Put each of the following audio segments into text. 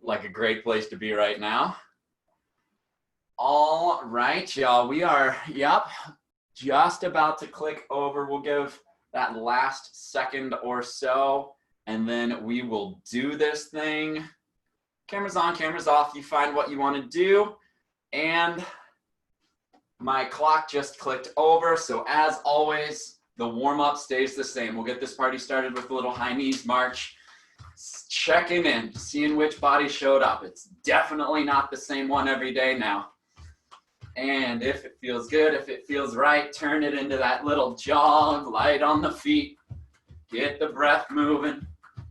like a great place to be right now. All right, y'all, we are, just about to click over. We'll give that last second or so, and then we will do this thing. Cameras on, cameras off. You find what you want to do. And my clock just clicked over. So as always, the warm-up stays the same. We'll get this party started with a little high knees march. Checking in, seeing which body showed up. It's definitely not the same one every day now. And if it feels good, if it feels right, turn it into that little jog, light on the feet. Get the breath moving,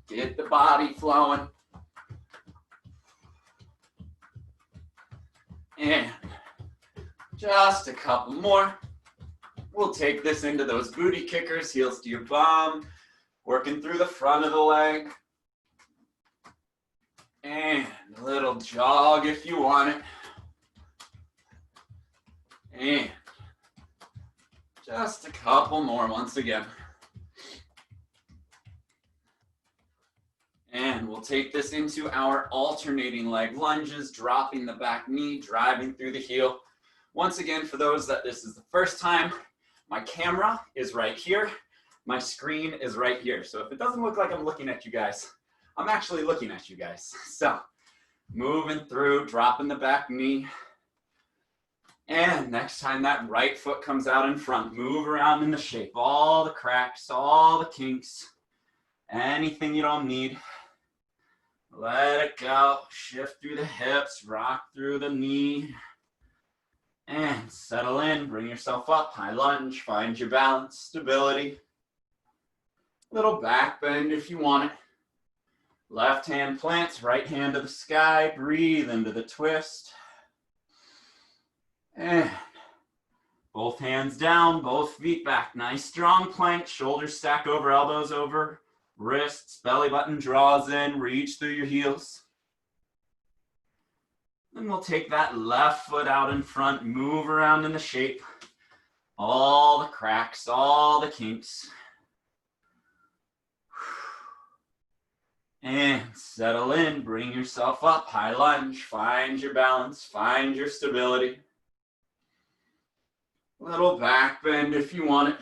get the body flowing. And just a couple more. We'll take this into those booty kickers, heels to your bum, working through the front of the leg. And a little jog if you want it. And just a couple more once again. And we'll take this into our alternating leg lunges, dropping the back knee, driving through the heel. Once again, for those that this is the first time, my camera is right here. My screen is right here. So if it doesn't look like I'm looking at you guys, I'm actually looking at you guys. So moving through, dropping the back knee. And next time that right foot comes out in front, move around in the shape, all the cracks, all the kinks, anything you don't need. Let it go, shift through the hips, rock through the knee, and settle in, bring yourself up, high lunge, find your balance, stability. Little back bend if you want it. Left hand plants, right hand to the sky, breathe into the twist. And both hands down, both feet back. Nice strong plank, shoulders stack over, elbows over, wrists, belly button draws in, reach through your heels. Then we'll take that left foot out in front, move around in the shape. All the cracks, all the kinks. And settle in, bring yourself up, high lunge, find your balance, find your stability. Little back bend if you want it.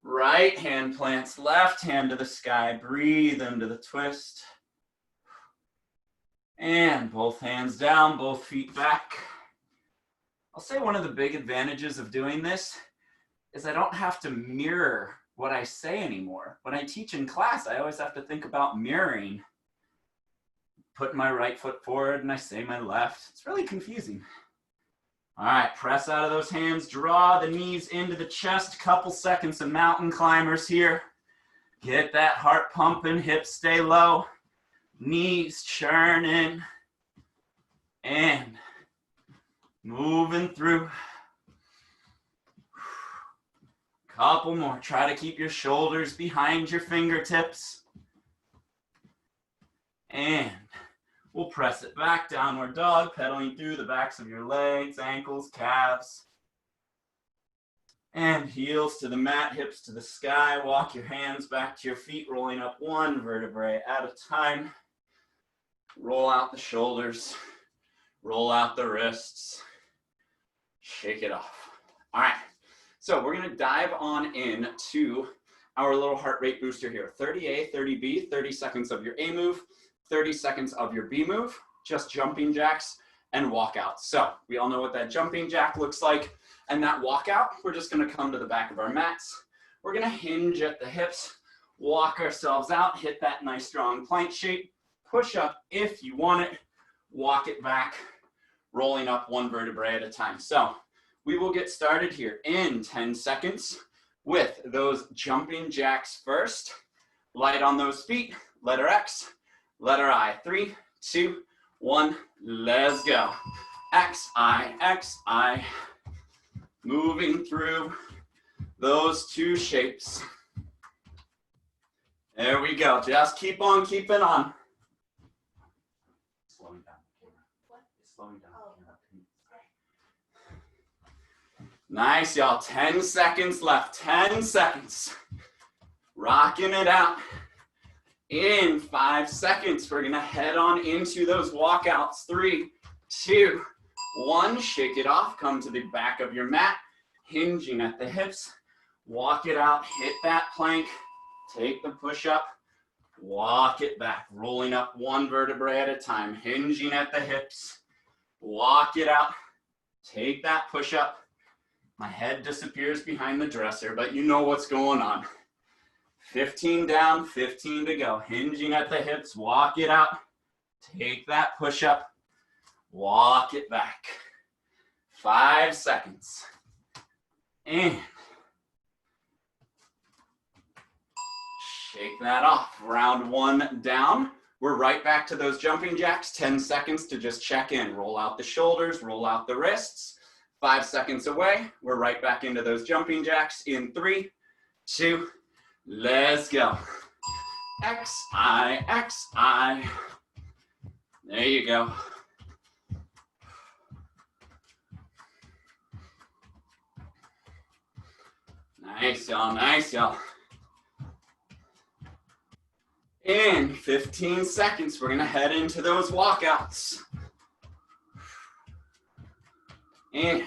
Right hand plants, left hand to the sky, breathe into the twist. And both hands down, both feet back. I'll say one of the big advantages of doing this is I don't have to mirror what I say anymore. When I teach in class, I always have to think about mirroring. Put my right foot forward and I say my left. It's really confusing. All right, press out of those hands, draw the knees into the chest, couple seconds of mountain climbers here. Get that heart pumping, hips stay low, knees churning, and moving through. Couple more, try to keep your shoulders behind your fingertips. And we'll press it back, downward dog, pedaling through the backs of your legs, ankles, calves. And heels to the mat, hips to the sky. Walk your hands back to your feet, rolling up one vertebrae at a time. Roll out the shoulders, roll out the wrists, shake it off. All right, so we're gonna dive on into our little heart rate booster here. 30A, 30B, 30 seconds of your A move, 30 seconds of your B move, just jumping jacks and walkouts. So we all know what that jumping jack looks like. And that walkout, we're just gonna come to the back of our mats. We're gonna hinge at the hips, walk ourselves out, hit that nice strong plank shape, push up if you want it, walk it back, rolling up one vertebrae at a time. So we will get started here in 10 seconds with those jumping jacks first. Light on those feet, letter X, letter I. 3, 2, 1, let's go. X, I. Moving through those two shapes. There we go. Just keep on keeping on. Slowing down the camera. What? Slowing down the camera. Nice, y'all. 10 seconds left. 10 seconds. Rocking it out. In 5 seconds, we're gonna head on into those walkouts. 3, 2, 1, shake it off, come to the back of your mat, hinging at the hips, walk it out, hit that plank, take the push up, walk it back, rolling up one vertebrae at a time, hinging at the hips, walk it out, take that push up. My head disappears behind the dresser, but you know what's going on. 15 down, 15 to go, hinging at the hips, walk it out, take that push up, walk it back. 5 seconds. And shake that off. Round 1 down. We're right back to those jumping jacks. 10 seconds to just check in. Roll out the shoulders, roll out the wrists. 5 seconds away. We're right back into those jumping jacks in 3, 2, let's go. XI, XI. There you go. Nice, y'all, nice, y'all. In 15 seconds, we're gonna head into those walkouts. And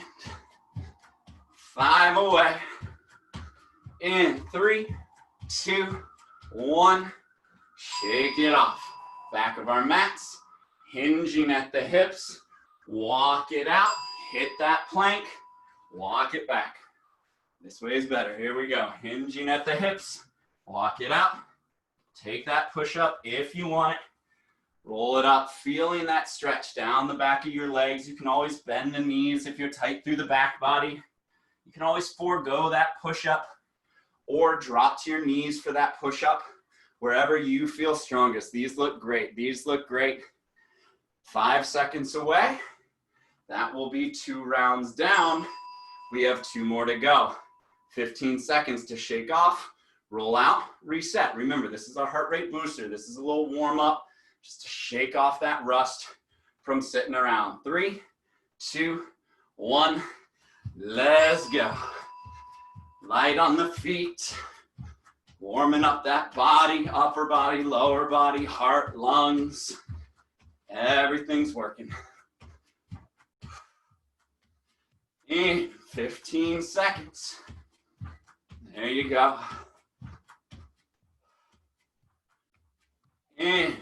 5 away. In 3, 2, 1, shake it off. Back of our mats, hinging at the hips, walk it out, hit that plank, walk it back. This way is better. Here we go. Hinging at the hips, walk it out, take that push up if you want it, roll it up, feeling that stretch down the back of your legs. You can always bend the knees if you're tight through the back body. You can always forego that push up or drop to your knees for that push up wherever you feel strongest. These look great. These look great. 5 seconds away. That will be 2 rounds down. We have 2 more to go. 15 seconds to shake off, roll out, reset. Remember, this is our heart rate booster. This is a little warm up just to shake off that rust from sitting around. 3, 2, 1, let's go. Light on the feet, warming up that body, upper body, lower body, heart, lungs. Everything's working. In 15 seconds. There you go. In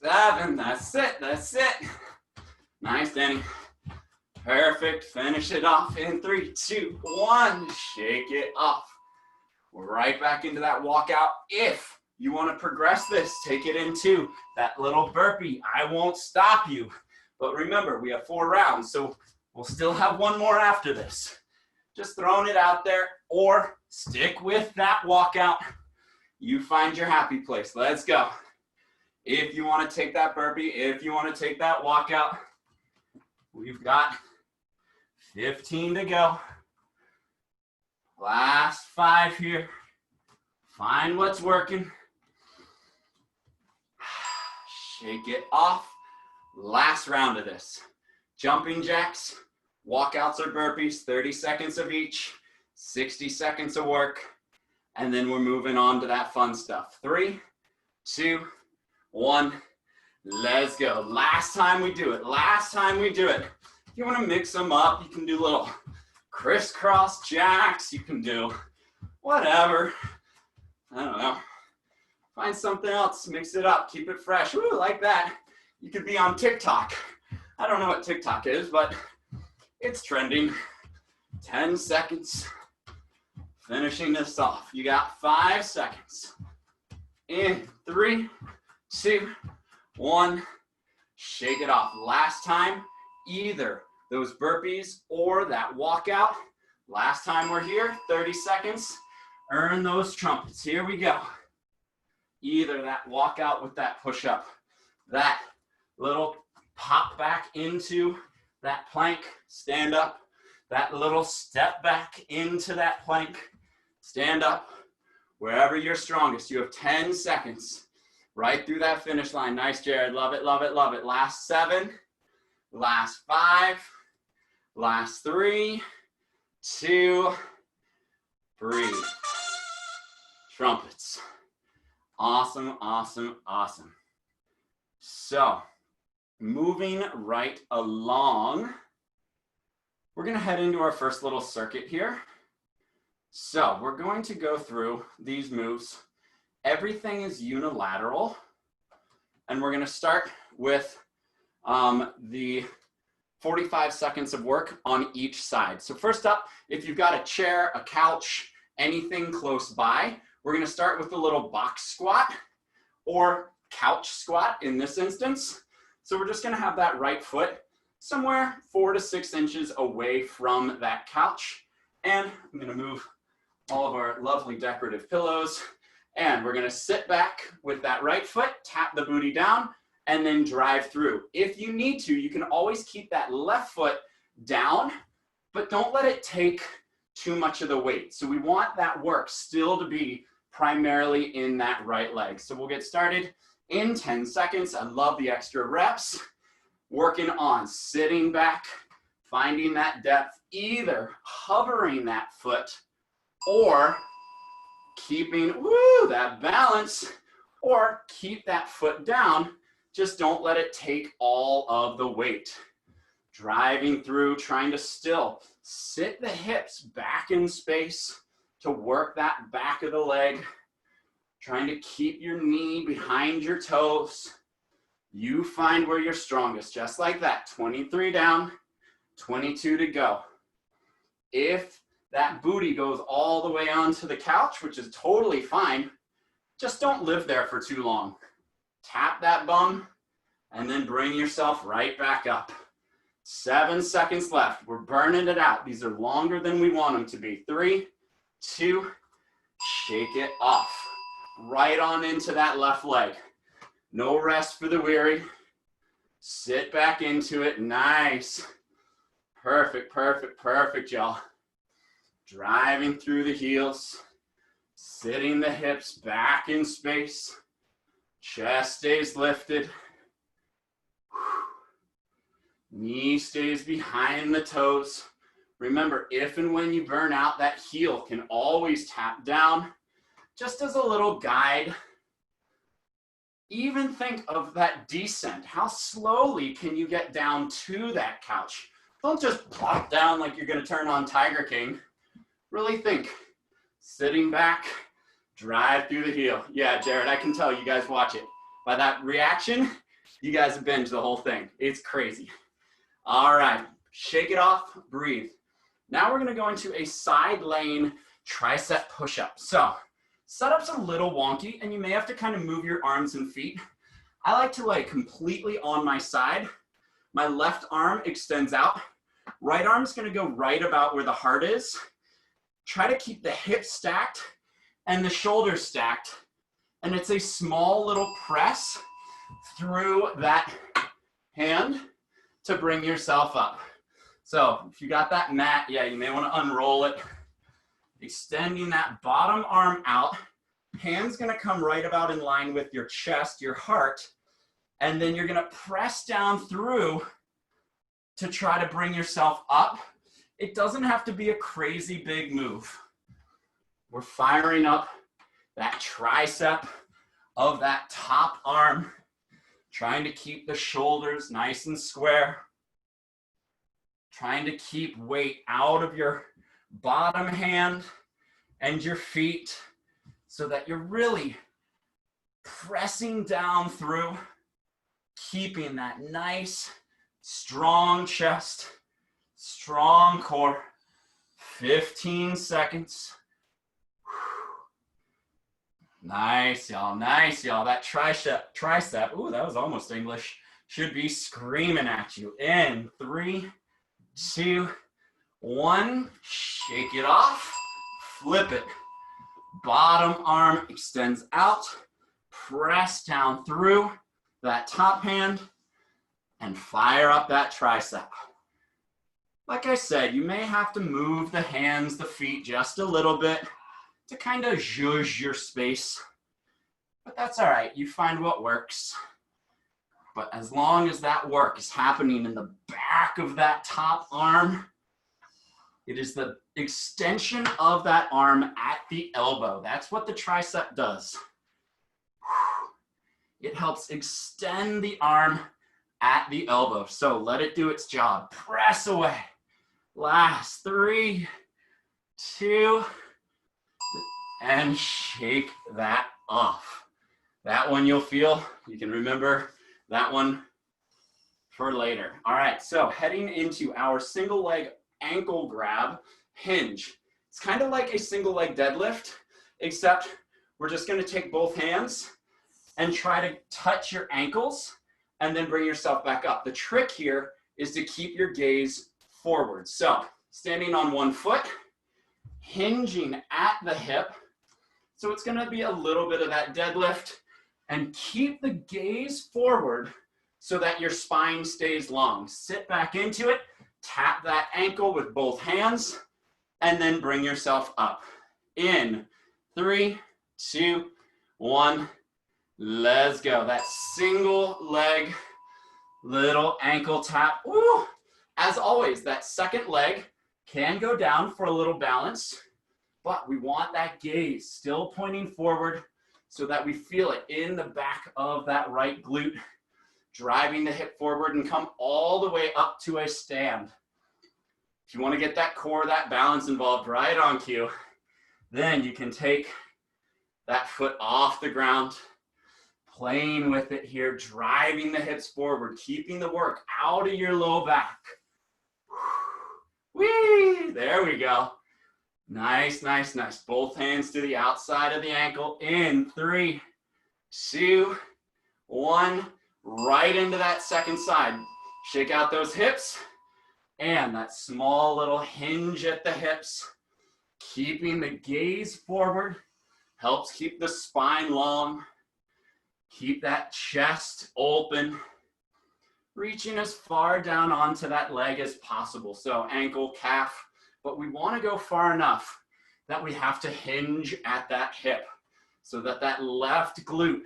7, that's it, that's it. Nice, Danny. Perfect, finish it off in 3, 2, 1, shake it off. We're right back into that walkout. If you want to progress this, take it into that little burpee. I won't stop you, but remember, we have 4 rounds, so we'll still have 1 more after this. Just throwing it out there, or stick with that walkout. You find your happy place. Let's go. If you want to take that burpee, if you want to take that walkout, we've got 15 to go. Last 5 here. Find what's working. Shake it off. Last round of this. Jumping jacks, walkouts or burpees, 30 seconds of each, 60 seconds of work, and then we're moving on to that fun stuff. 3, 2, 1, let's go. Last time we do it, last time we do it. If you want to mix them up, you can do little crisscross jacks, you can do whatever. I don't know. Find something else, mix it up, keep it fresh. Ooh, like that. You could be on TikTok. I don't know what TikTok is, but it's trending. 10 seconds. Finishing this off. You got 5 seconds. In 3, 2, 1. Shake it off. Last time, either those burpees or that walkout. Last time we're here, 30 seconds. Earn those trumpets. Here we go. Either that walkout with that push-up, that little pop back into that plank, stand up, that little step back into that plank, stand up, wherever you're strongest. You have 10 seconds right through that finish line. Nice, Jared. Love it, love it, love it. Last 7, last 5, last 3, 2, breathe. Trumpets. Awesome, awesome, awesome. So moving right along, we're going to head into our first little circuit here. So we're going to go through these moves. Everything is unilateral. And we're going to start with the 45 seconds of work on each side. So first up, if you've got a chair, a couch, anything close by, we're going to start with a little box squat or couch squat in this instance. So we're just going to have that right foot somewhere 4 to 6 inches away from that couch. And I'm going to move all of our lovely decorative pillows. And we're going to sit back with that right foot, tap the booty down, and then drive through. If you need to, you can always keep that left foot down, but don't let it take too much of the weight. So we want that work still to be primarily in that right leg. So we'll get started in 10 seconds. I love the extra reps. Working on sitting back, finding that depth, either hovering that foot or keeping that balance, or keep that foot down. Just don't let it take all of the weight. Driving through, trying to still sit the hips back in space to work that back of the leg. Trying to keep your knee behind your toes. You find where you're strongest, just like that. 23 down, 22 to go. If that booty goes all the way onto the couch, which is totally fine, just don't live there for too long. Tap that bum and then bring yourself right back up. 7 seconds left. We're burning it out. These are longer than we want them to be. 3, 2, shake it off. Right on into that left leg. No rest for the weary. Sit back into it. Nice. Perfect, perfect, perfect, y'all. Driving through the heels. Sitting the hips back in space. Chest stays lifted. Knee stays behind the toes. Remember, if and when you burn out, that heel can always tap down. Just as a little guide. Even think of that descent. How slowly can you get down to that couch? Don't just plop down like you're going to turn on Tiger King. Really think. Sitting back, drive through the heel. Yeah, Jared, I can tell you guys watch it. By that reaction, you guys have binged the whole thing. It's crazy. All right, shake it off, breathe. Now we're going to go into a side lane tricep push-up. So setup's a little wonky, and you may have to kind of move your arms and feet. I like to lay completely on my side. My left arm extends out. Right arm's going to go right about where the heart is. Try to keep the hips stacked and the shoulders stacked. And it's a small little press through that hand to bring yourself up. So if you got that mat, yeah, you may want to unroll it. Extending that bottom arm out. Hand's going to come right about in line with your chest, your heart. And then you're going to press down through to try to bring yourself up. It doesn't have to be a crazy big move. We're firing up that tricep of that top arm, trying to keep the shoulders nice and square, trying to keep weight out of your bottom hand and your feet so that you're really pressing down through, keeping that nice, strong chest, strong core. 15 seconds. Nice, y'all. Nice, y'all. That tricep, ooh, that was almost English, should be screaming at you. In 3, 2, 1. Shake it off. Flip it. Bottom arm extends out. Press down through that top hand and fire up that tricep. Like I said, you may have to move the hands, the feet just a little bit to kind of zhuzh your space, but that's all right. You find what works. But as long as that work is happening in the back of that top arm, it is the extension of that arm at the elbow. That's what the tricep does. It helps extend the arm at the elbow. So let it do its job. Press away. Last 3, 2, and shake that off. That one you'll feel. You can remember that one for later. All right, so heading into our single leg ankle grab hinge. It's kind of like a single leg deadlift, except we're just going to take both hands and try to touch your ankles and then bring yourself back up. The trick here is to keep your gaze forward. So standing on one foot, hinging at the hip. So it's going to be a little bit of that deadlift, and keep the gaze forward so that your spine stays long. Sit back into it, tap that ankle with both hands, and then bring yourself up. In 3, 2, 1, let's go. That single leg, little ankle tap. Woo! As always, that second leg can go down for a little balance, but we want that gaze still pointing forward so that we feel it in the back of that right glute, driving the hip forward and come all the way up to a stand. If you want to get that core, that balance involved, right on cue, then you can take that foot off the ground, playing with it here, driving the hips forward, keeping the work out of your low back. Whee! There we go. Nice, nice, nice. Both hands to the outside of the ankle. In 3, 2, 1. Right into that second side. Shake out those hips. And that small little hinge at the hips. Keeping the gaze forward. Helps keep the spine long. Keep that chest open. Reaching as far down onto that leg as possible. So ankle, calf. But we want to go far enough that we have to hinge at that hip so that that left glute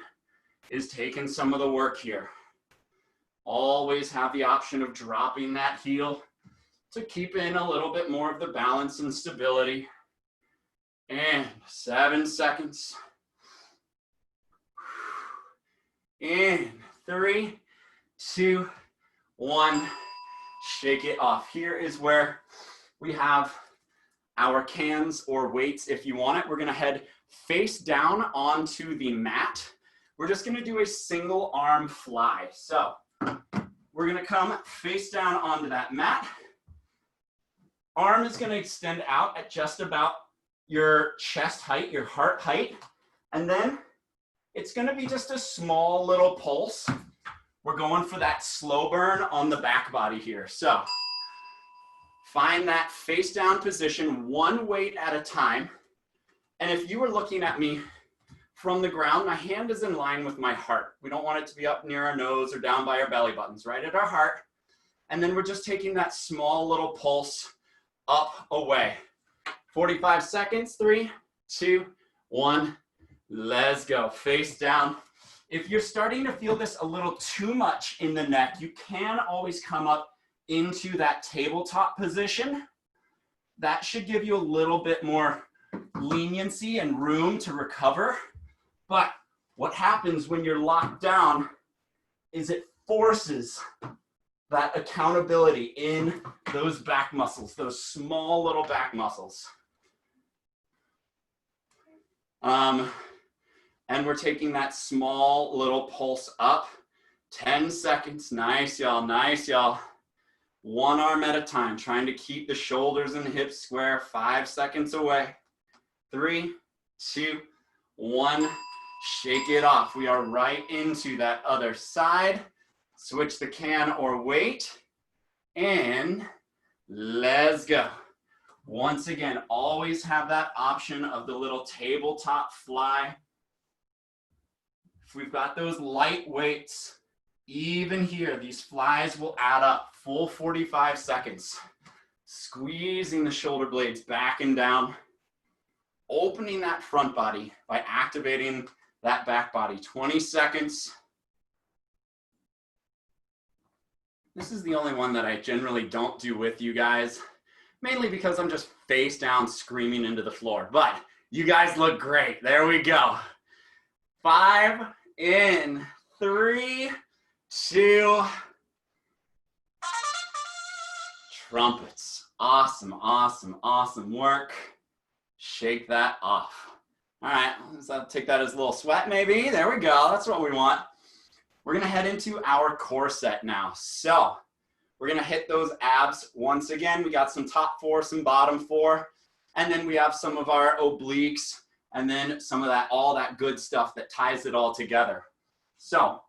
is taking some of the work here. Always have the option of dropping that heel to keep in a little bit more of the balance and stability. And 7 seconds. In 3, 2, 1. Shake it off. Here is where we have our cans or weights if you want it. We're gonna head face down onto the mat. We're just gonna do a single arm fly. So we're gonna come face down onto that mat. Arm is gonna extend out at just about your chest height, your heart height. And then it's gonna be just a small little pulse. We're going for that slow burn on the back body here. So find that face down position, one weight at a time. And if you were looking at me from the ground, my hand is in line with my heart. We don't want it to be up near our nose or down by our belly buttons, right at our heart. And then we're just taking that small little pulse up, away. 45 seconds, 3, 2, 1, let's go. Face down. If you're starting to feel this a little too much in the neck, you can always come up into that tabletop position. That should give you a little bit more leniency and room to recover. But what happens when you're locked down is it forces that accountability in those back muscles, those small little back muscles. And we're taking that small little pulse up. 10 seconds. Nice, y'all. Nice, y'all. One arm at a time, trying to keep the shoulders and the hips square. 5 seconds away. 3, 2, 1. Shake it off. We are right into that other side. Switch the can or weight. And let's go. Once again, always have that option of the little tabletop fly. If we've got those light weights, even here, these flies will add up. Full 45 seconds. Squeezing the shoulder blades back and down. Opening that front body by activating that back body. 20 seconds. This is the only one that I generally don't do with you guys, mainly because I'm just face down screaming into the floor. But you guys look great. There we go. 5, in 3, 2, trumpets. Awesome, awesome, awesome work. Shake that off. All right, let's take that as a little sweat maybe. There we go, that's what we want. We're gonna head into our core set now. So we're gonna hit those abs once again. We got some top 4, some bottom 4, and then we have some of our obliques, and then some of that, all that good stuff that ties it all together. So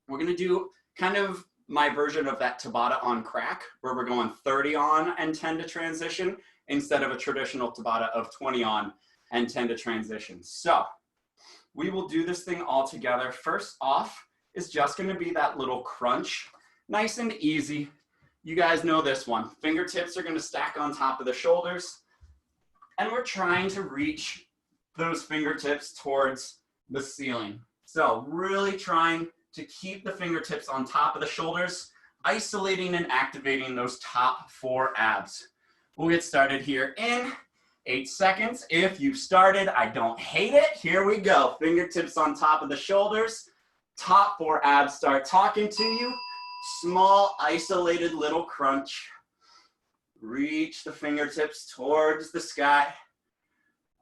we're gonna do kind of my version of that Tabata on crack, where we're going 30 on and 10 to transition, instead of a traditional Tabata of 20 on and 10 to transition. So we will do this thing all together. First off is just gonna be that little crunch, nice and easy. You guys know this one. Fingertips are gonna stack on top of the shoulders, and we're trying to reach those fingertips towards the ceiling. So really trying to keep the fingertips on top of the shoulders, isolating and activating those top 4 abs. We'll get started here in 8 seconds. If you've started, I don't hate it. Here we go. Fingertips on top of the shoulders. Top 4 abs start talking to you. Small, isolated little crunch. Reach the fingertips towards the sky.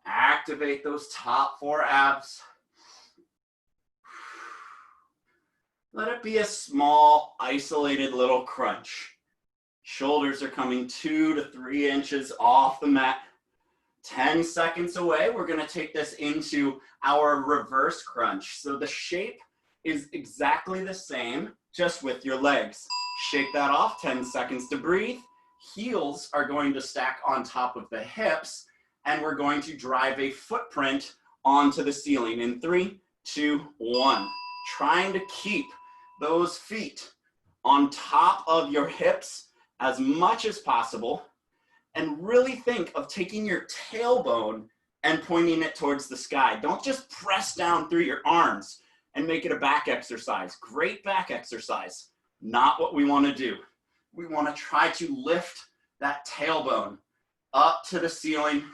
Activate those top 4 abs. Let it be a small, isolated little crunch. Shoulders are coming 2 to 3 inches off the mat. 10 seconds away, we're gonna take this into our reverse crunch. So the shape is exactly the same, just with your legs. Shake that off, 10 seconds to breathe. Heels are going to stack on top of the hips, and we're going to drive a footprint onto the ceiling in 3, 2, 1. Trying to keep those feet on top of your hips as much as possible, and really think of taking your tailbone and pointing it towards the sky. Don't just press down through your arms and make it a back exercise. Great back exercise, not what we want to do. We want to try to lift that tailbone up to the ceiling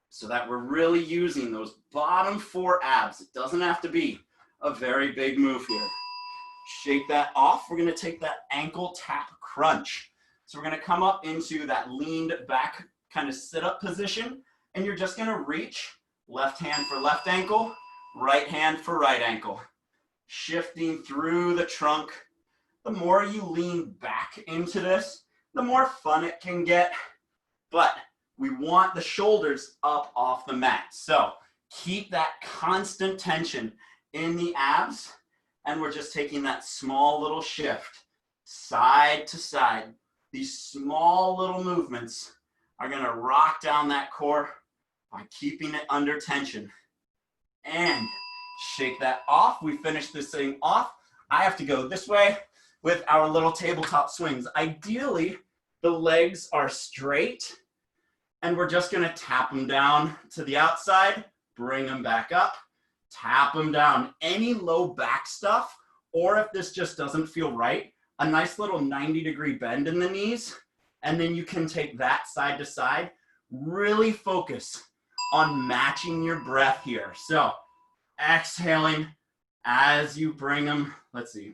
so that we're really using those bottom 4 abs. It doesn't have to be a very big move here. Shake that off. We're going to take that ankle tap crunch. So we're going to come up into that leaned back kind of sit-up position, and you're just going to reach left hand for left ankle, right hand for right ankle. Shifting through the trunk. The more you lean back into this, the more fun it can get, but we want the shoulders up off the mat. So keep that constant tension in the abs, and we're just taking that small little shift side to side. These small little movements are gonna rock down that core by keeping it under tension. And shake that off. We finish this thing off. I have to go this way with our little tabletop swings. Ideally, the legs are straight, and we're just gonna tap them down to the outside, bring them back up, tap them down. Any low back stuff, or if this just doesn't feel right, a nice little 90-degree bend in the knees, and then you can take that side to side. Really focus on matching your breath here. So exhaling as you bring them, let's see,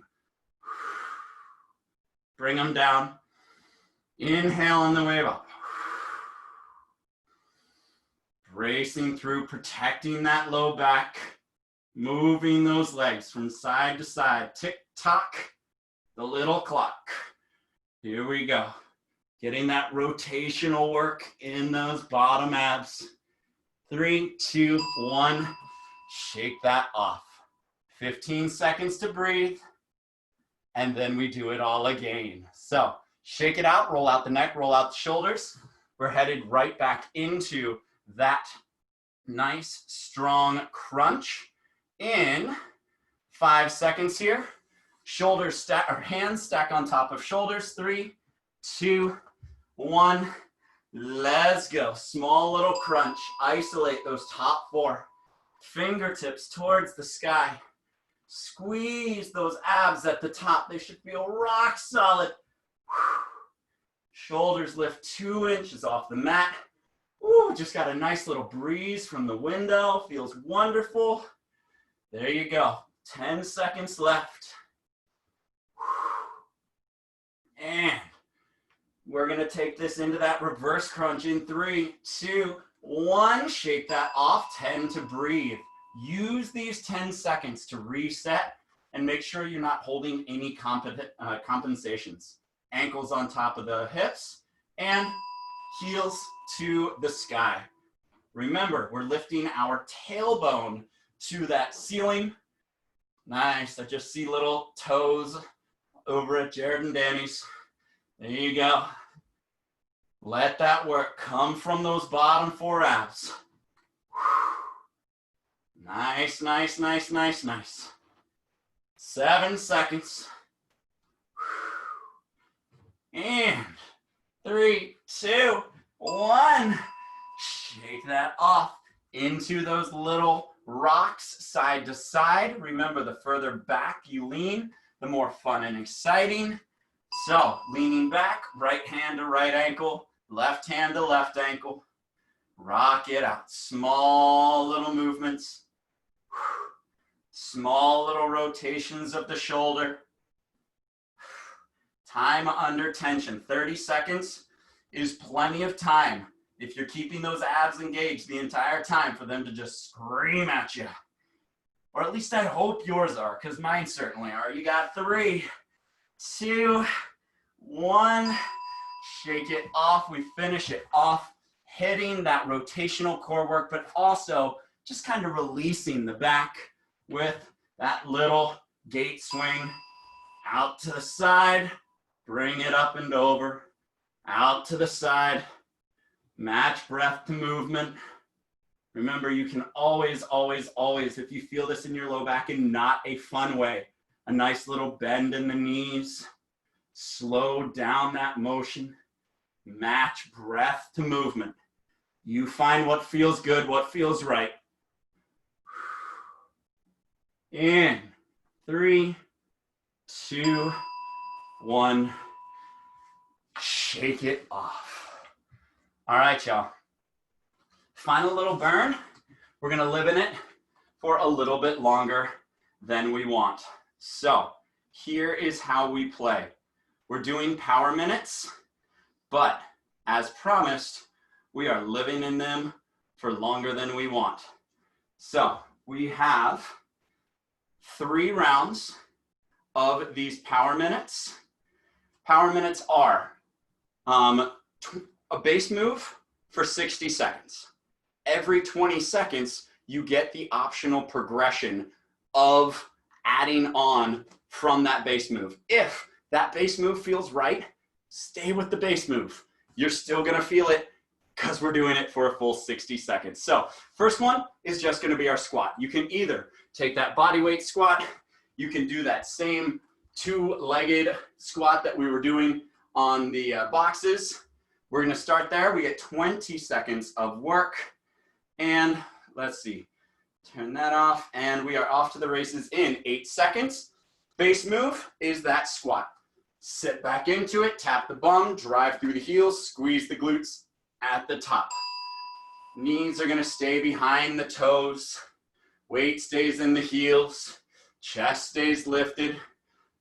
bring them down. Inhale on the way up. Bracing through, protecting that low back, moving those legs from side to side. Tick tock, the little clock. Here we go. Getting that rotational work in those bottom abs. 3, 2, 1. Shake that off. 15 seconds to breathe. And then we do it all again. So shake it out, roll out the neck, roll out the shoulders. We're headed right back into that nice, strong crunch in 5 seconds here. Shoulders stack, or hands stack on top of shoulders. 3, 2, 1. Let's go. Small little crunch. Isolate those top 4. Fingertips towards the sky. Squeeze those abs at the top. They should feel rock solid. Shoulders lift 2 inches off the mat. Ooh, just got a nice little breeze from the window. Feels wonderful. There you go. 10 seconds left. And we're gonna take this into that reverse crunch in 3, 2, 1. Shake that off, 10 to breathe. Use these 10 seconds to reset and make sure you're not holding any compensations. Ankles on top of the hips and heels to the sky. Remember, we're lifting our tailbone to that ceiling. Nice, I just see little toes over at Jared and Danny's. There you go. Let that work come from those bottom 4 abs. Nice, nice, nice, nice, nice. 7 seconds. And 3, 2, 1. Shake that off into those little rocks side to side. Remember, the further back you lean, the more fun and exciting. So, leaning back, right hand to right ankle, left hand to left ankle. Rock it out. Small little movements. Small little rotations of the shoulder. Time under tension. 30 seconds is plenty of time if you're keeping those abs engaged the entire time for them to just scream at you. Or at least I hope yours are, because mine certainly are. You got 3, 2, 1. Shake it off. We finish it off, hitting that rotational core work, but also just kind of releasing the back with that little gate swing out to the side. Bring it up and over, out to the side. Match breath to movement. Remember, you can always, always, always, if you feel this in your low back in not a fun way, a nice little bend in the knees, slow down that motion, match breath to movement. You find what feels good, what feels right. In 3, 2, 1. Shake it off. All right, y'all. Final little burn. We're gonna live in it for a little bit longer than we want. So here is how we play. We're doing power minutes, but as promised, we are living in them for longer than we want. So we have 3 rounds of these power minutes. Power minutes are a base move for 60 seconds. Every 20 seconds, you get the optional progression of adding on from that base move. If that base move feels right, stay with the base move. You're still gonna feel it because we're doing it for a full 60 seconds. So first one is just gonna be our squat. You can either take that body weight squat, you can do that same 2-legged squat that we were doing on the boxes. We're gonna start there. We get 20 seconds of work. And let's see, turn that off. And we are off to the races in 8 seconds. Base move is that squat. Sit back into it, tap the bum, drive through the heels, squeeze the glutes at the top. Knees are gonna stay behind the toes. Weight stays in the heels. Chest stays lifted.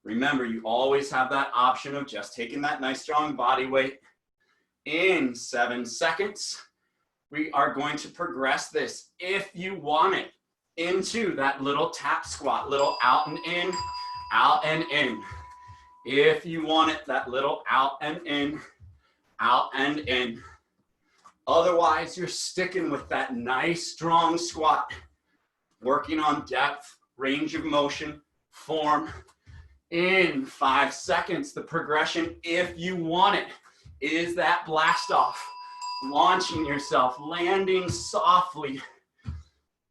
Remember, you always have that option of just taking that nice strong body weight. In 7 seconds, we are going to progress this, if you want it, into that little tap squat, little out and in, out and in. If you want it, that little out and in, out and in. Otherwise, you're sticking with that nice strong squat, working on depth, range of motion, form. In 5 seconds, the progression, if you want it, is that blast off, launching yourself, landing softly.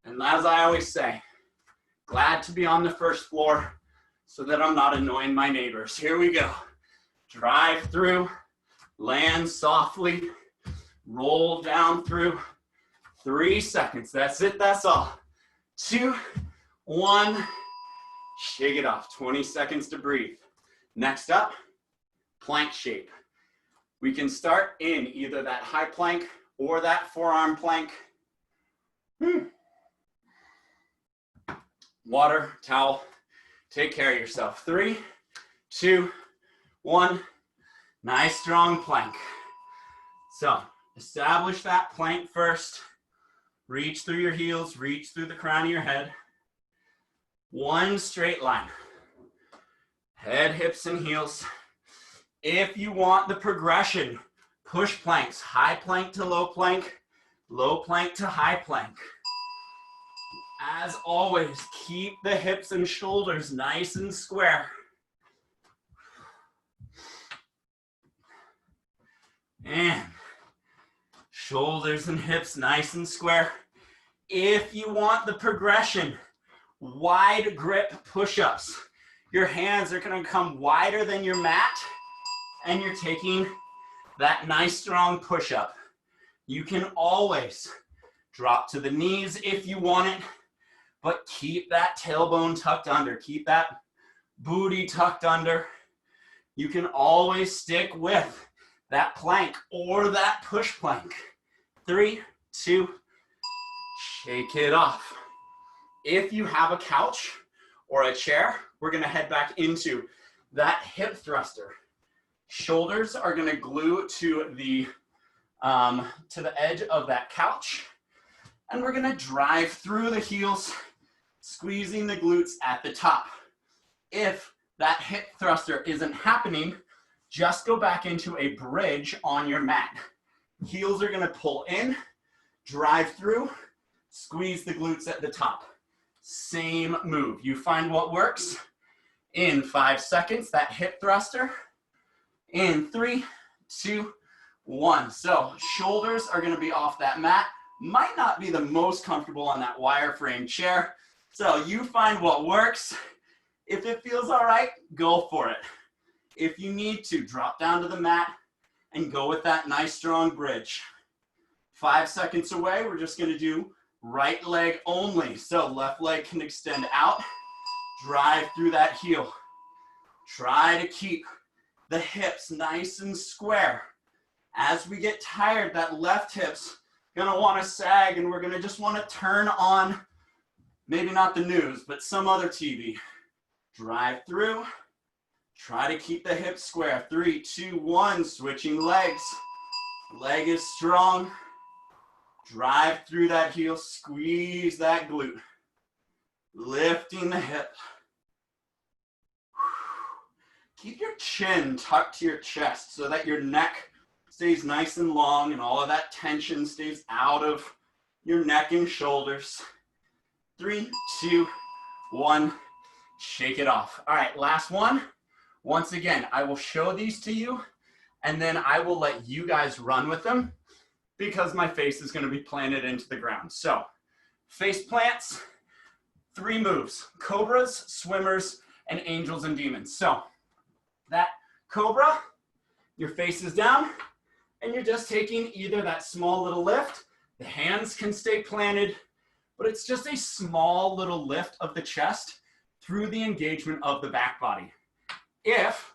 And as I always say, glad to be on the first floor so that I'm not annoying my neighbors. Here we go. Drive through, land softly, roll down through. 3 seconds, that's it, that's all. 2, 1, shake it off. 20 seconds to breathe. Next up, plank shape. We can start in either that high plank or that forearm plank. Water, towel, take care of yourself. 3, 2, 1. Nice strong plank. So establish that plank first. Reach through your heels, reach through the crown of your head. One straight line. Head, hips, and heels. If you want the progression, push planks, high plank to low plank to high plank. As always, keep the hips and shoulders nice and square. And shoulders and hips nice and square. If you want the progression, wide grip push-ups. Your hands are going to come wider than your mat, and you're taking that nice strong push-up. You can always drop to the knees if you want it, but keep that tailbone tucked under. Keep that booty tucked under. You can always stick with that plank or that push plank. 3, 2, shake it off. If you have a couch or a chair, we're gonna head back into that hip thruster. Shoulders are gonna glue to the edge of that couch, and we're gonna drive through the heels, squeezing the glutes at the top. If that hip thruster isn't happening, just go back into a bridge on your mat. Heels are gonna pull in, drive through, squeeze the glutes at the top. Same move. You find what works. In 5 seconds, that hip thruster. In 3, 2, 1. So shoulders are gonna be off that mat. Might not be the most comfortable on that wireframe chair. So you find what works. If it feels all right, go for it. If you need to, drop down to the mat and go with that nice strong bridge. 5 seconds away, we're just gonna do right leg only. So left leg can extend out, drive through that heel. Try to keep the hips nice and square. As we get tired, that left hip's gonna wanna sag, and we're gonna just wanna turn on, maybe not the news, but some other TV. Drive through, try to keep the hips square. 3, 2, 1, switching legs. Leg is strong. Drive through that heel, squeeze that glute. Lifting the hip. Keep your chin tucked to your chest so that your neck stays nice and long and all of that tension stays out of your neck and shoulders. 3, 2, 1, shake it off. All right, last one. Once again, I will show these to you, and then I will let you guys run with them because my face is going to be planted into the ground. So, face plants, 3 moves: cobras, swimmers, and angels and demons. So, that cobra, your face is down, and you're just taking either that small little lift, the hands can stay planted, but it's just a small little lift of the chest through the engagement of the back body. If,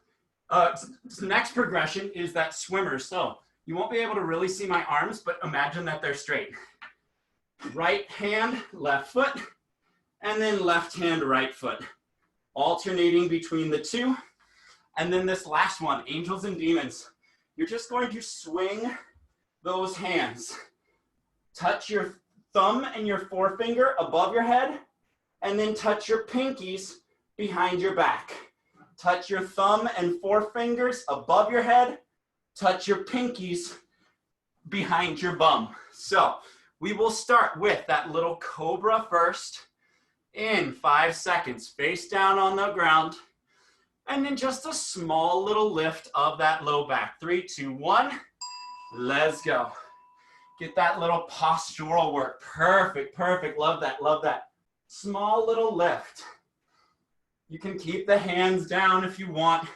next progression is that swimmer. So you won't be able to really see my arms, but imagine that they're straight. Right hand, left foot, and then left hand, right foot. Alternating between the two. And then this last one, angels and demons. You're just going to swing those hands. Touch your thumb and your forefinger above your head, and then touch your pinkies behind your back. Touch your thumb and forefingers above your head, touch your pinkies behind your bum. So we will start with that little cobra first in 5 seconds, face down on the ground, and then just a small little lift of that low back. 3, 2, 1, let's go. Get that little postural work. Perfect, perfect, love that, love that. Small little lift. You can keep the hands down if you want,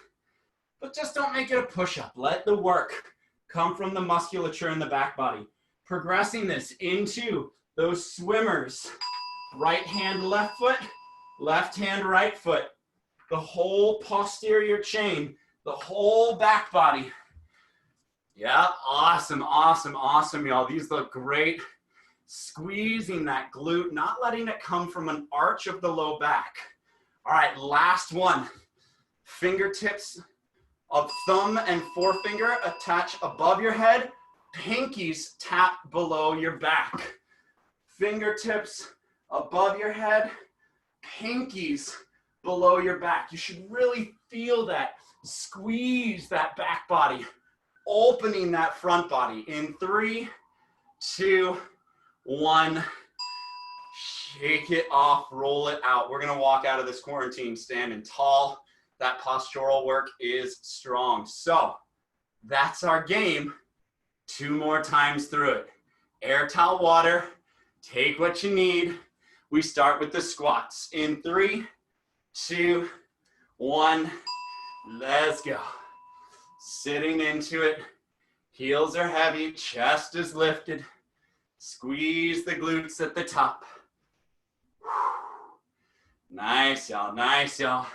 but just don't make it a push-up. Let the work come from the musculature in the back body. Progressing this into those swimmers. Right hand, left foot, left hand, right foot. The whole posterior chain, the whole back body. Yeah, awesome, awesome, awesome, y'all. These look great. Squeezing that glute, not letting it come from an arch of the low back. All right, last one. Fingertips of thumb and forefinger attach above your head. Pinkies tap below your back. Fingertips above your head. Pinkies below your back. You should really feel that. Squeeze that back body, opening that front body. In 3, 2, 1. Shake it off, roll it out. We're gonna walk out of this quarantine standing tall. That postural work is strong. So that's our game. 2 more times through it. Air towel water, take what you need. We start with the squats. In 3, 2, 1, let's go. Sitting into it, heels are heavy, chest is lifted. Squeeze the glutes at the top. Nice, y'all, nice, y'all.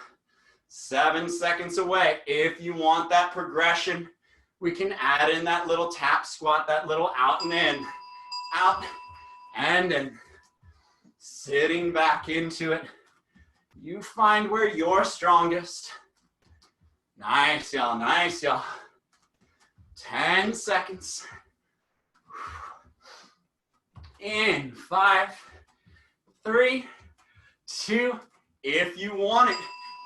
7 seconds away. If you want that progression, we can add in that little tap squat, that little out and in, out and in. Sitting back into it. You find where you're strongest. Nice, y'all, nice, y'all. 10 seconds. In 5, 3, 2, if you want it,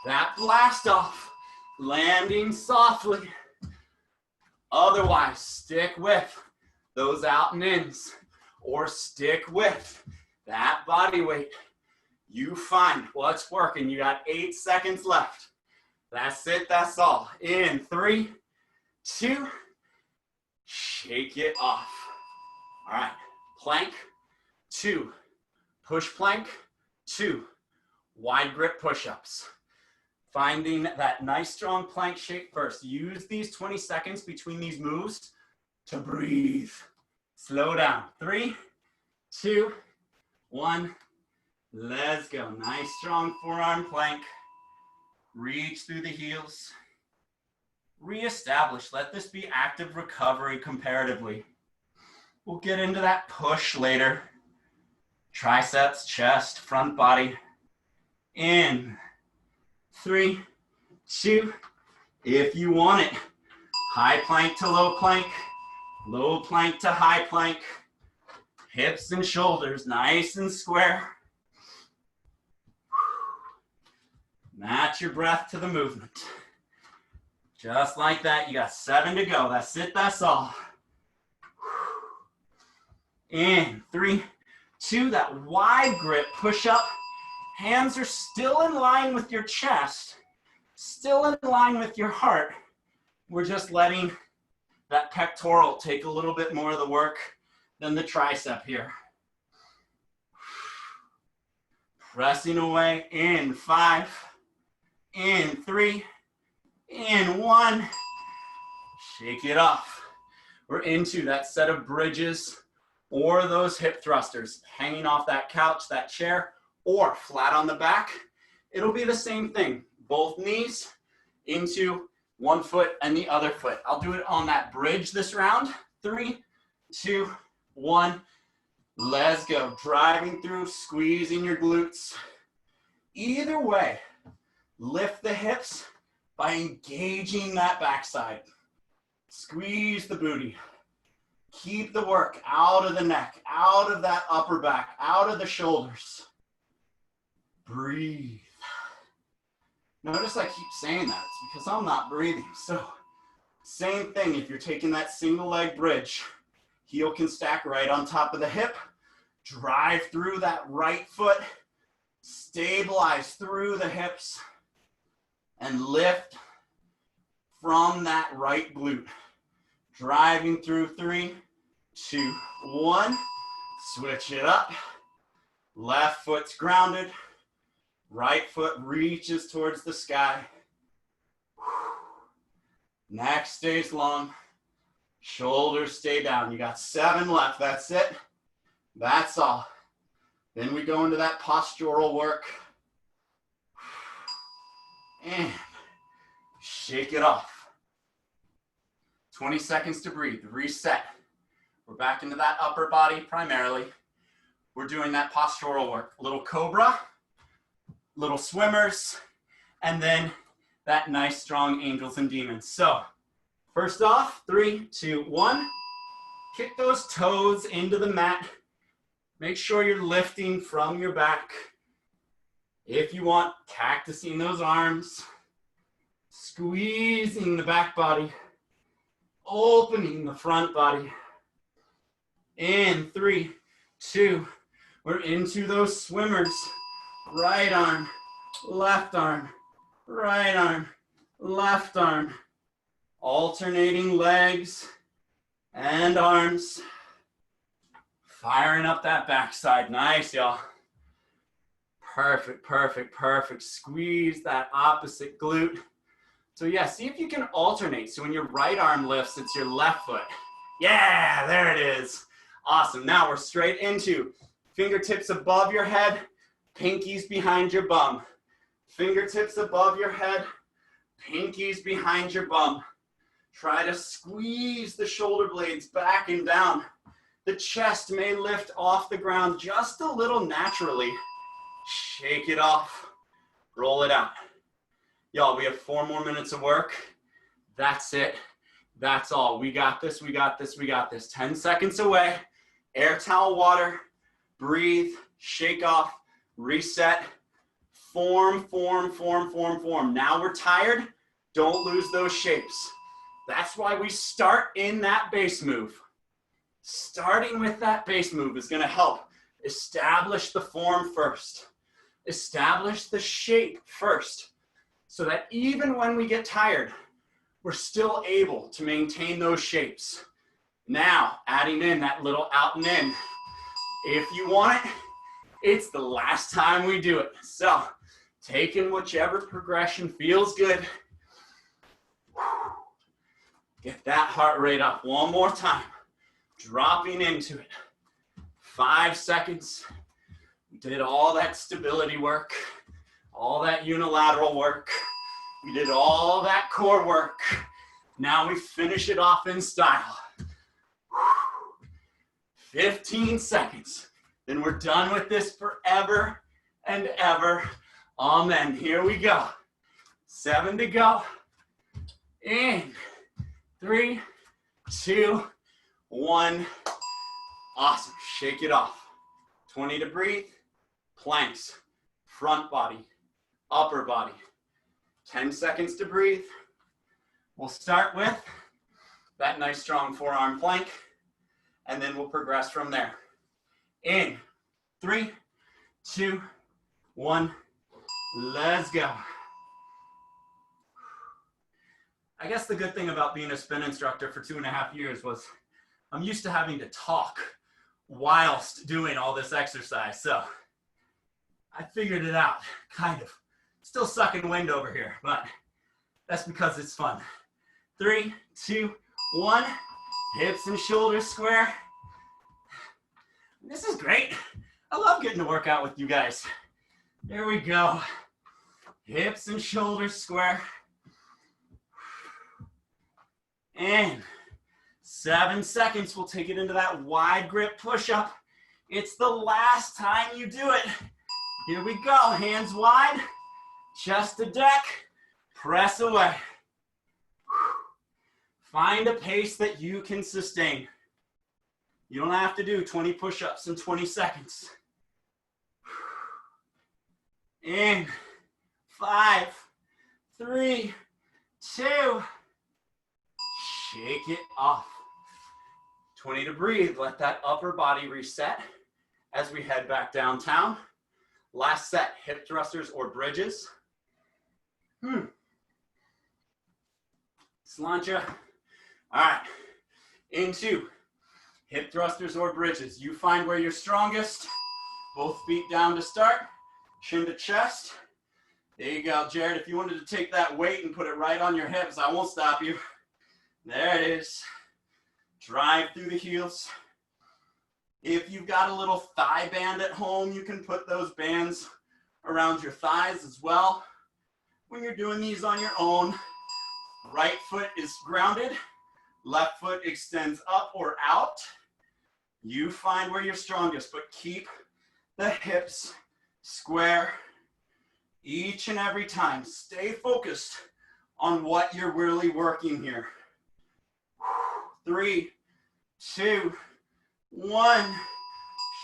that blast off, landing softly. Otherwise, stick with those out and ins, or stick with that body weight. You find what's working. You got 8 seconds left. That's it, that's all. In 3, 2, shake it off. All right, plank, 2, push plank, 2, wide grip push-ups. Finding that nice strong plank shape first. Use these 20 seconds between these moves to breathe. Slow down. 3, 2, 1. Let's go. Nice strong forearm plank. Reach through the heels. Reestablish. Let this be active recovery comparatively. We'll get into that push later. Triceps, chest, front body. In 3, 2, if you want it. High plank to low plank to high plank. Hips and shoulders nice and square. Match your breath to the movement. Just like that, you got 7 to go. That's it, that's all. In 3, 2, that wide grip push up. Hands are still in line with your chest, still in line with your heart. We're just letting that pectoral take a little bit more of the work than the tricep here. Pressing away in 5, in 3, in 1. Shake it off. We're into that set of bridges or those hip thrusters, hanging off that couch, that chair, or flat on the back. It'll be the same thing. Both knees into one foot and the other foot. I'll do it on that bridge this round. 3, 2, 1. Let's go. Driving through, squeezing your glutes. Either way, lift the hips by engaging that backside. Squeeze the booty. Keep the work out of the neck, out of that upper back, out of the shoulders. Breathe. Notice I keep saying that. It's because I'm not breathing. So, same thing if you're taking that single leg bridge. Heel can stack right on top of the hip. Drive through that right foot. Stabilize through the hips. And lift from that right glute. Driving through 3, 2, 1. Switch it up. Left foot's grounded. Right foot reaches towards the sky. Neck stays long. Shoulders stay down. You got 7 left. That's it. That's all. Then we go into that postural work. And shake it off. 20 seconds to breathe. Reset. We're back into that upper body primarily. we're doing that postural work. Little Cobra, little swimmers, and then that nice strong angels and demons. So first off, 3, 2, 1. Kick those toes into the mat. Make sure you're lifting from your back. If you want, cactusing those arms, squeezing the back body, opening the front body. In 3, 2, we're into those swimmers. Right arm, left arm, right arm, left arm. Alternating legs and arms. Firing up that backside. Nice, y'all. Perfect, perfect, perfect. Squeeze that opposite glute. So yeah, see if you can alternate. So when your right arm lifts, it's your left foot. Yeah, there it is. Awesome. Now we're straight into fingertips above your head, pinkies behind your bum. Fingertips above your head, pinkies behind your bum. Try to squeeze the shoulder blades back and down. The chest may lift off the ground just a little naturally. Shake it off. Roll it out. Y'all, we have 4 more minutes of work. That's it. That's all. We got this, we got this, we got this. 10 seconds away. Air towel water. Breathe. Shake off. Reset. Form, form, form, form, form. Now we're tired. Don't lose those shapes. That's why we start in that base move. Starting with that base move is going to help establish the form first. Establish the shape first, so that even when we get tired, we're still able to maintain those shapes. Now, adding in that little out and in. If you want it, it's the last time we do it. So, taking whichever progression feels good. Get that heart rate up one more time. Dropping into it. 5 seconds. We did all that stability work, all that unilateral work. We did all that core work. Now we finish it off in style. 15 seconds. Then we're done with this forever and ever. Amen. Here we go. 7 to go. In 3, 2, 1. Awesome. Shake it off. 20 to breathe. Planks. Front body. Upper body. 10 seconds to breathe. We'll start with that nice strong forearm plank, and then we'll progress from there. In 3, 2, 1. Let's go. I guess the good thing about being a spin instructor for 2.5 years was I'm used to having to talk whilst doing all this exercise. So I figured it out, kind of. Still sucking wind over here, but that's because it's fun. 3, 2, 1. Hips and shoulders square. This is great. I love getting to work out with you guys. There we go. Hips and shoulders square. And 7 seconds, we'll take it into that wide grip push-up. It's the last time you do it. Here we go, hands wide, chest to deck, press away. Find a pace that you can sustain. You don't have to do 20 push-ups in 20 seconds. In 5, 3, 2, shake it off. 20 to breathe. Let that upper body reset as we head back downtown. Last set, hip thrusters or bridges. Slancha. All right, into hip thrusters or bridges. You find where you're strongest. Both feet down to start. Chin to chest. There you go, Jared. If you wanted to take that weight and put it right on your hips, I won't stop you. There it is. Drive through the heels. If you've got a little thigh band at home, you can put those bands around your thighs as well. When you're doing these on your own, right foot is grounded, left foot extends up or out. You find where you're strongest, but keep the hips square each and every time. Stay focused on what you're really working here. 3, 2, 1.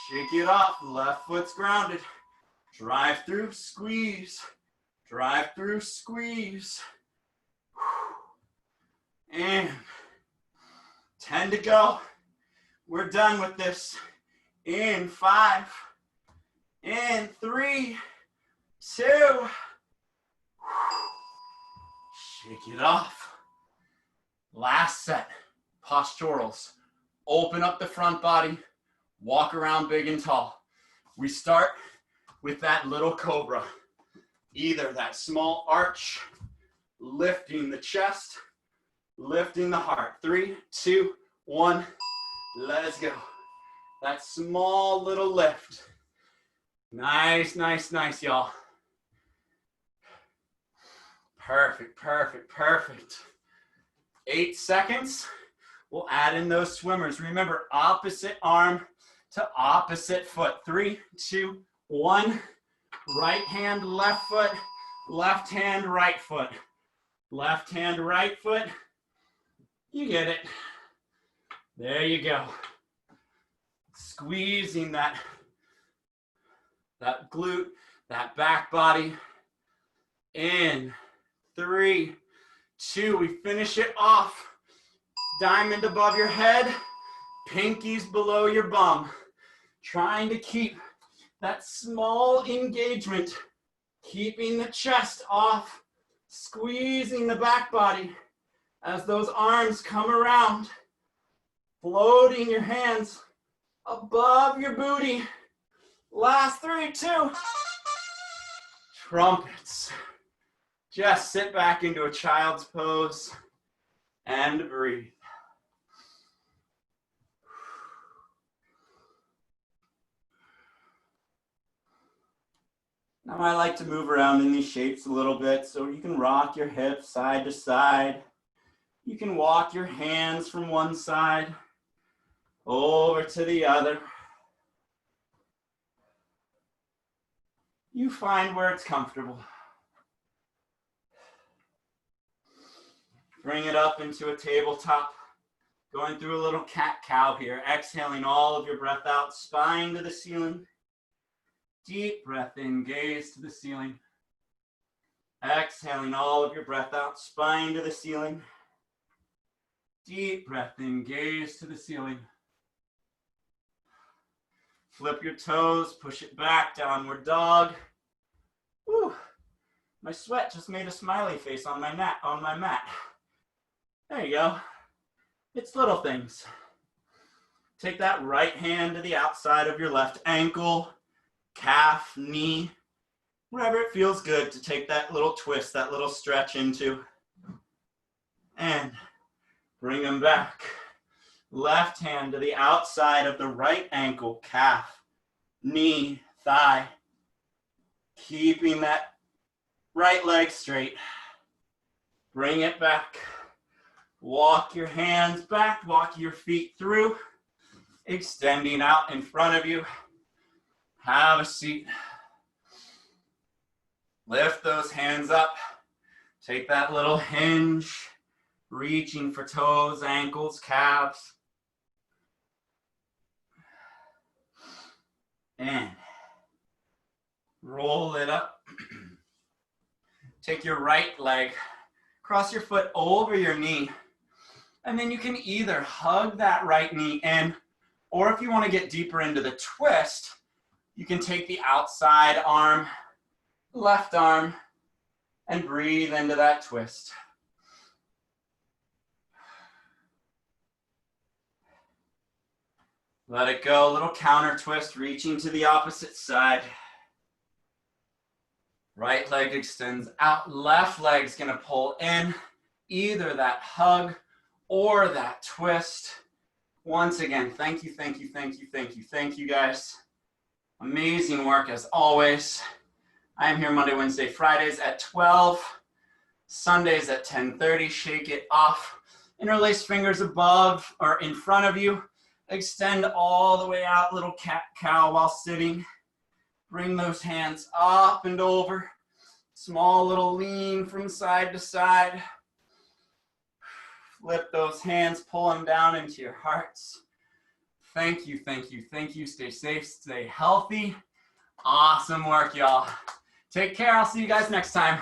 Shake it off. Left foot's grounded. Drive through, squeeze. Drive through, squeeze. And 10 to go. We're done with this. In 5, in 3, 2. Shake it off. Last set. Posturals. Open up the front body. Walk around big and tall. We start with that little cobra. Either that small arch, lifting the chest, lifting the heart. 3, 2, 1. Let's go. That small little lift. Nice, nice, nice, y'all. Perfect, perfect, perfect. 8 seconds. We'll add in those swimmers. Remember, opposite arm to opposite foot. 3, 2, 1. Right hand, left foot. Left hand, right foot. Left hand, right foot. You get it. There you go. Squeezing that glute, that back body. In 3, 2, we finish it off. Diamond above your head, pinkies below your bum. Trying to keep that small engagement, keeping the chest off, squeezing the back body as those arms come around, floating your hands above your booty. Last 3, 2. Trumpets. Just sit back into a child's pose and breathe. Now I like to move around in these shapes a little bit, so you can rock your hips side to side. You can walk your hands from one side over to the other. You find where it's comfortable. Bring it up into a tabletop. Going through a little cat-cow here. Exhaling all of your breath out, spine to the ceiling. Deep breath in, gaze to the ceiling. Exhaling all of your breath out, spine to the ceiling. Deep breath in, gaze to the ceiling. Flip your toes, push it back, downward dog. Whew. My sweat just made a smiley face on my mat. There you go. It's little things. Take that right hand to the outside of your left ankle, calf, knee, wherever it feels good to take that little twist, that little stretch into. And bring them back. Left hand to the outside of the right ankle, calf, knee, thigh. Keeping that right leg straight. Bring it back. Walk your hands back, walk your feet through, extending out in front of you. Have a seat. Lift those hands up. Take that little hinge, reaching for toes, ankles, calves. And roll it up. Take your right leg, cross your foot over your knee. And then you can either hug that right knee in, or if you want to get deeper into the twist, you can take the outside arm, left arm, and breathe into that twist. Let it go, a little counter twist, reaching to the opposite side. Right leg extends out, left leg's gonna pull in, either that hug or that twist. Once again, thank you, thank you, thank you, thank you, thank you guys. Amazing work as always. I am here Monday, Wednesday, Fridays at 12, Sundays at 10:30. Shake it off. Interlace fingers above or in front of you. Extend all the way out, little cat-cow while sitting. Bring those hands up and over. Small little lean from side to side. Flip those hands, pull them down into your hearts. Thank you, thank you, thank you. Stay safe, stay healthy. Awesome work, y'all. Take care. I'll see you guys next time.